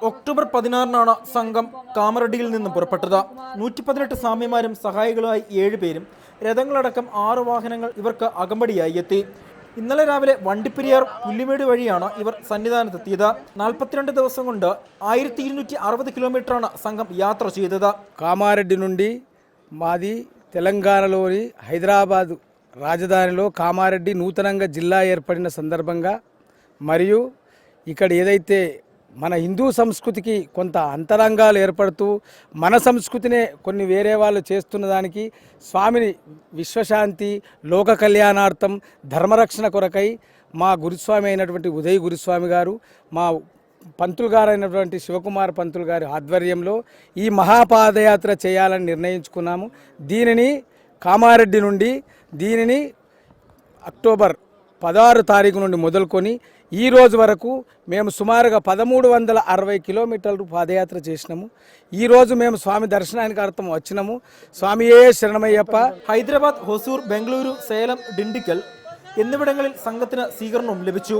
October 16 സംഘം കാമറഡിയിൽ നിന്നും പുറപ്പെട്ടത്. 118 സ്വാമിമാരും സഹായികളായി 7 പേരും രഥങ്ങളടക്കം 6 വാഹനങ്ങൾ ഇവർക്ക് അകമ്പടിയായി എത്തി. ഇന്നലെ രാവിലെ വണ്ടിപ്പെരിയാർ പുല്ലിമേട് വഴിയാണ് ഇവർ സന്നിധാനത്തെത്തിയത്. 42 ദിവസം കൊണ്ട് 1260 കിലോമീറ്ററാണ് സംഘം യാത്ര ചെയ്തത്. కామారెడ్డి నుండి మాది తెలంగాణలోని హైదరాబాద్ రాజధానిలో కామారెడ్డి నూతనంగా జిల్లా ఏర్పడిన సందర్భంగా మరియు ఇక్కడ ఏదైతే మన హిందూ సంస్కృతికి కొంత అంతరంగాలు ఏర్పడుతూ మన సంస్కృతినే కొన్ని వేరే వాళ్ళు చేస్తున్న దానికి స్వామిని విశ్వశాంతి లోక కళ్యాణార్థం ధర్మరక్షణ కొరకై మా గురుస్వామి అయినటువంటి ఉదయ్ గురుస్వామి గారు, మా పంతులు గారు అయినటువంటి శివకుమార్ పంతులు గారి ఆధ్వర్యంలో ఈ మహాపాదయాత్ర చేయాలని నిర్ణయించుకున్నాము. దీనిని కామారెడ్డి నుండి అక్టోబర్ 16 తారీఖు నుండి మొదలుకొని ఈ రోజు వరకు మేము సుమారుగా 1360 కిలోమీటర్లు పాదయాత్ర చేసినాము. ఈ రోజు మేము స్వామి దర్శనానికి అర్థం వచ్చినాము. స్వామియే శరణమయ్యప్ప. ഹൈദരാബാദ്, ഹൊസൂർ, ബംഗളൂരു, സേലം, ഡിണ്ടിക്കൽ എന്നിവിടങ്ങളിൽ സംഘത്തിന് സ്വീകരണവും ലഭിച്ചു.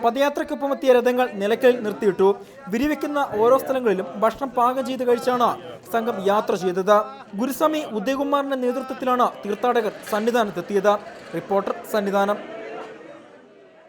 പദയാത്രയ്ക്കൊപ്പം എത്തിയ രഥങ്ങൾ നിലയ്ക്കലിൽ നിർത്തിയിട്ടു. വിരിവെക്കുന്ന ഓരോ സ്ഥലങ്ങളിലും ഭക്ഷണം പാകം ചെയ്ത് കഴിച്ചാണ് സംഘം യാത്ര ചെയ്തത്. ഗുരുസ്വാമി ഉദയകുമാറിന്റെ നേതൃത്വത്തിലാണ് തീർത്ഥാടകർ സന്നിധാനത്തെത്തിയത്. റിപ്പോർട്ടർ, സന്നിധാനം.